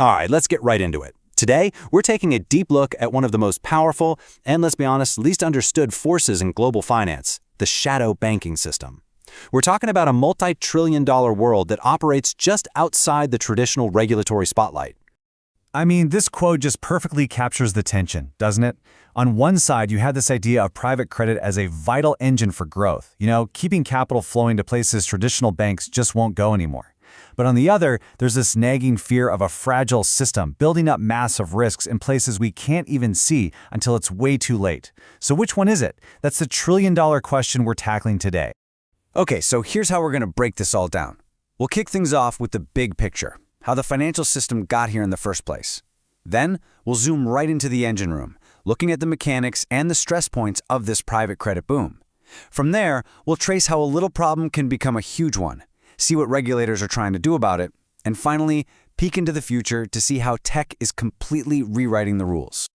All right, let's get right into it. Today, we're taking a deep look at one of the most powerful and, let's be honest, least understood forces in global finance, the shadow banking system. We're talking about a multi-trillion-dollar world that operates just outside the traditional regulatory spotlight. I mean, this quote just perfectly captures the tension, doesn't it? On one side, you had this idea of private credit as a vital engine for growth, keeping capital flowing to places traditional banks just won't go anymore. But on the other, there's this nagging fear of a fragile system building up massive risks in places we can't even see until it's way too late. So which one is it? That's the trillion-dollar question we're tackling today. Okay, so here's how we're going to break this all down. We'll kick things off with the big picture, how the financial system got here in the first place. Then, we'll zoom right into the engine room, looking at the mechanics and the stress points of this private credit boom. From there, we'll trace how a little problem can become a huge one, see what regulators are trying to do about it, and finally, peek into the future to see how tech is completely rewriting the rules.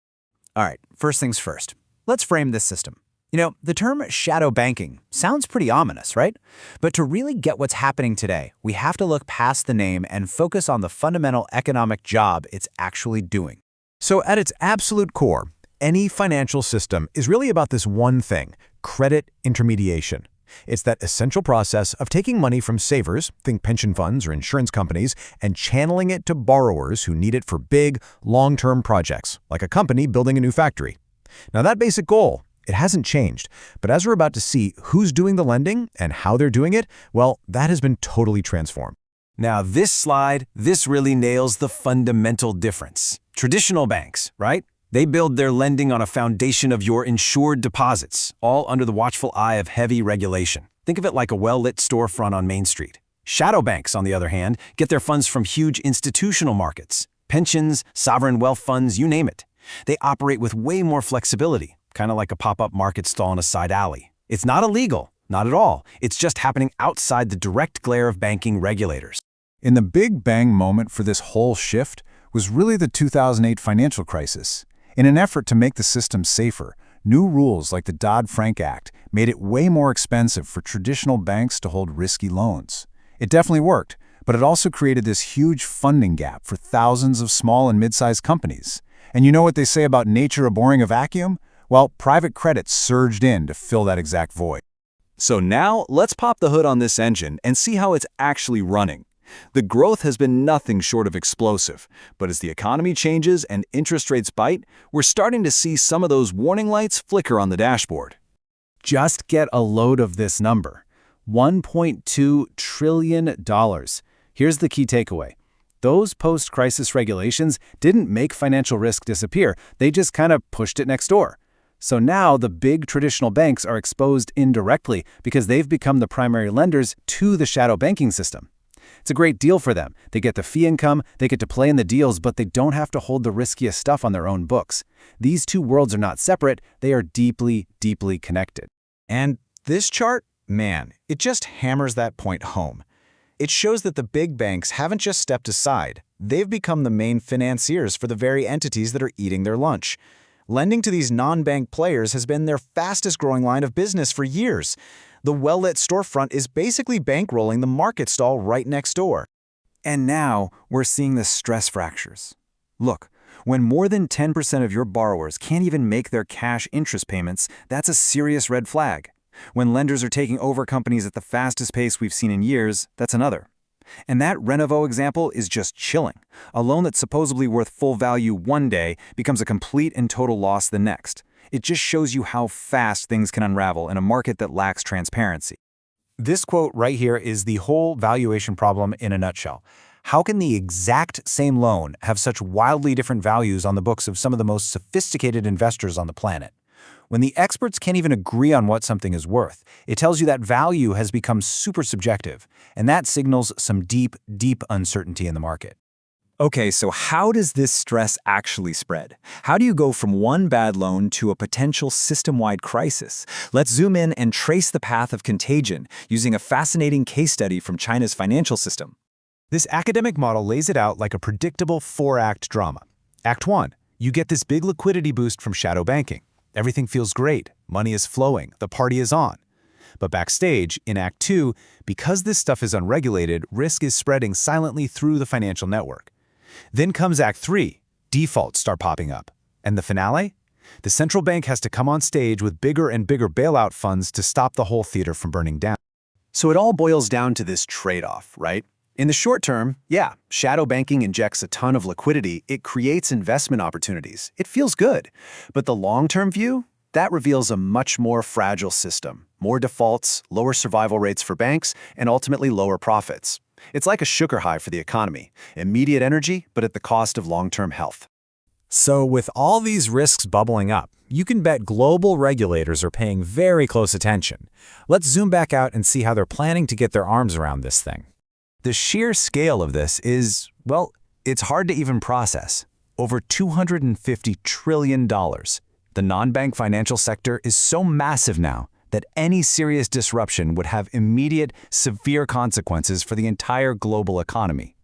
All right, first things first. Let's frame this system. The term shadow banking sounds pretty ominous, right? But to really get what's happening today, we have to look past the name and focus on the fundamental economic job it's actually doing. So at its absolute core, any financial system is really about this one thing: credit intermediation. It's that essential process of taking money from savers, think pension funds or insurance companies, and channeling it to borrowers who need it for big, long-term projects, like a company building a new factory. Now that basic goal, it hasn't changed, but as we're about to see who's doing the lending and how they're doing it, well, that has been totally transformed. Now this really nails the fundamental difference. Traditional banks, right? They build their lending on a foundation of your insured deposits, all under the watchful eye of heavy regulation. Think of it like a well-lit storefront on Main Street. Shadow banks, on the other hand, get their funds from huge institutional markets. Pensions, sovereign wealth funds, you name it. They operate with way more flexibility, kind of like a pop-up market stall in a side alley. It's not illegal, not at all. It's just happening outside the direct glare of banking regulators. And the big bang moment for this whole shift was really the 2008 financial crisis. In an effort to make the system safer, new rules like the Dodd-Frank Act made it way more expensive for traditional banks to hold risky loans. It definitely worked, but it also created this huge funding gap for thousands of small and mid-sized companies. And you know what they say about nature abhorring a vacuum? Well, private credit surged in to fill that exact void. So now, let's pop the hood on this engine and see how it's actually running. The growth has been nothing short of explosive, but as the economy changes and interest rates bite, we're starting to see some of those warning lights flicker on the dashboard. Just get a load of this number: $1.2 trillion. Here's the key takeaway. Those post-crisis regulations didn't make financial risk disappear, they just kind of pushed it next door. So now the big traditional banks are exposed indirectly because they've become the primary lenders to the shadow banking system. It's a great deal for them. They get the fee income, they get to play in the deals, but they don't have to hold the riskiest stuff on their own books. These two worlds are not separate, they are deeply, deeply connected. And this chart, man, it just hammers that point home. It shows that the big banks haven't just stepped aside. They've become the main financiers for the very entities that are eating their lunch. Lending to these non-bank players has been their fastest growing line of business for years. The well-lit storefront is basically bankrolling the market stall right next door. And now we're seeing the stress fractures. Look, when more than 10% of your borrowers can't even make their cash interest payments, that's a serious red flag. When lenders are taking over companies at the fastest pace we've seen in years, that's another. And that Renovo example is just chilling. A loan that's supposedly worth full value one day becomes a complete and total loss the next. It just shows you how fast things can unravel in a market that lacks transparency. This quote right here is the whole valuation problem in a nutshell. How can the exact same loan have such wildly different values on the books of some of the most sophisticated investors on the planet? When the experts can't even agree on what something is worth, it tells you that value has become super subjective, and that signals some deep, deep uncertainty in the market. Okay, so how does this stress actually spread? How do you go from one bad loan to a potential system-wide crisis? Let's zoom in and trace the path of contagion using a fascinating case study from China's financial system. This academic model lays it out like a predictable four-act drama. Act 1, you get this big liquidity boost from shadow banking. Everything feels great, money is flowing, the party is on. But backstage, in Act 2, because this stuff is unregulated, risk is spreading silently through the financial network. Then comes Act 3. Defaults start popping up. And the finale? The central bank has to come on stage with bigger and bigger bailout funds to stop the whole theater from burning down. So it all boils down to this trade-off, right? In the short term, yeah, shadow banking injects a ton of liquidity. It creates investment opportunities. It feels good. But the long-term view? That reveals a much more fragile system. More defaults, lower survival rates for banks, and ultimately lower profits. It's like a sugar high for the economy. Immediate energy, but at the cost of long-term health. So with all these risks bubbling up, you can bet global regulators are paying very close attention. Let's zoom back out and see how they're planning to get their arms around this thing. The sheer scale of this is, well, it's hard to even process. Over $250 trillion. The non-bank financial sector is so massive now that any serious disruption would have immediate, severe consequences for the entire global economy.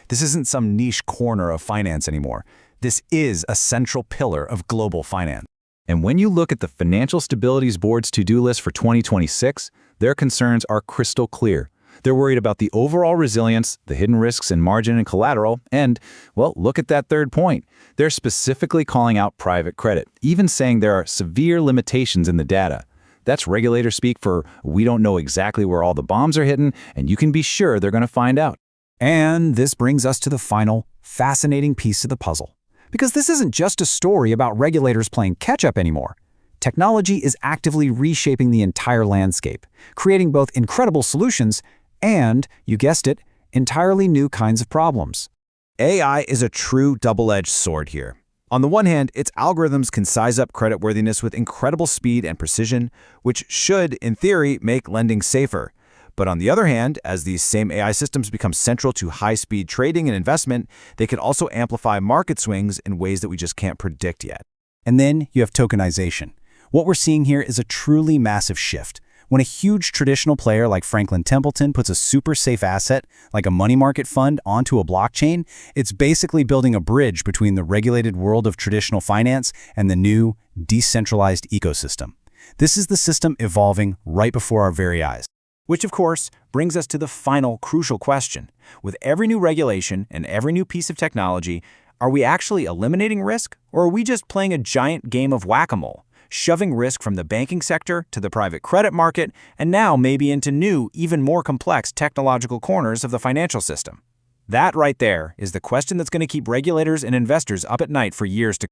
This isn't some niche corner of finance anymore. This is a central pillar of global finance. And when you look at the Financial Stability Board's to-do list for 2026, their concerns are crystal clear. They're worried about the overall resilience, the hidden risks in margin and collateral, and, well, look at that third point. They're specifically calling out private credit, even saying there are severe limitations in the data. That's regulator speak for, we don't know exactly where all the bombs are hidden, and you can be sure they're going to find out. And this brings us to the final, fascinating piece of the puzzle. Because this isn't just a story about regulators playing catch-up anymore. Technology is actively reshaping the entire landscape, creating both incredible solutions and, you guessed it, entirely new kinds of problems. AI is a true double-edged sword here. On the one hand, its algorithms can size up creditworthiness with incredible speed and precision, which should, in theory, make lending safer. But on the other hand, as these same AI systems become central to high-speed trading and investment, they can also amplify market swings in ways that we just can't predict yet. And then you have tokenization. What we're seeing here is a truly massive shift. When a huge traditional player like Franklin Templeton puts a super safe asset, like a money market fund, onto a blockchain, it's basically building a bridge between the regulated world of traditional finance and the new, decentralized ecosystem. This is the system evolving right before our very eyes. Which, of course, brings us to the final crucial question. With every new regulation and every new piece of technology, are we actually eliminating risk, or are we just playing a giant game of whack-a-mole? Shoving risk from the banking sector to the private credit market, and now maybe into new, even more complex technological corners of the financial system. That right there is the question that's going to keep regulators and investors up at night for years to come.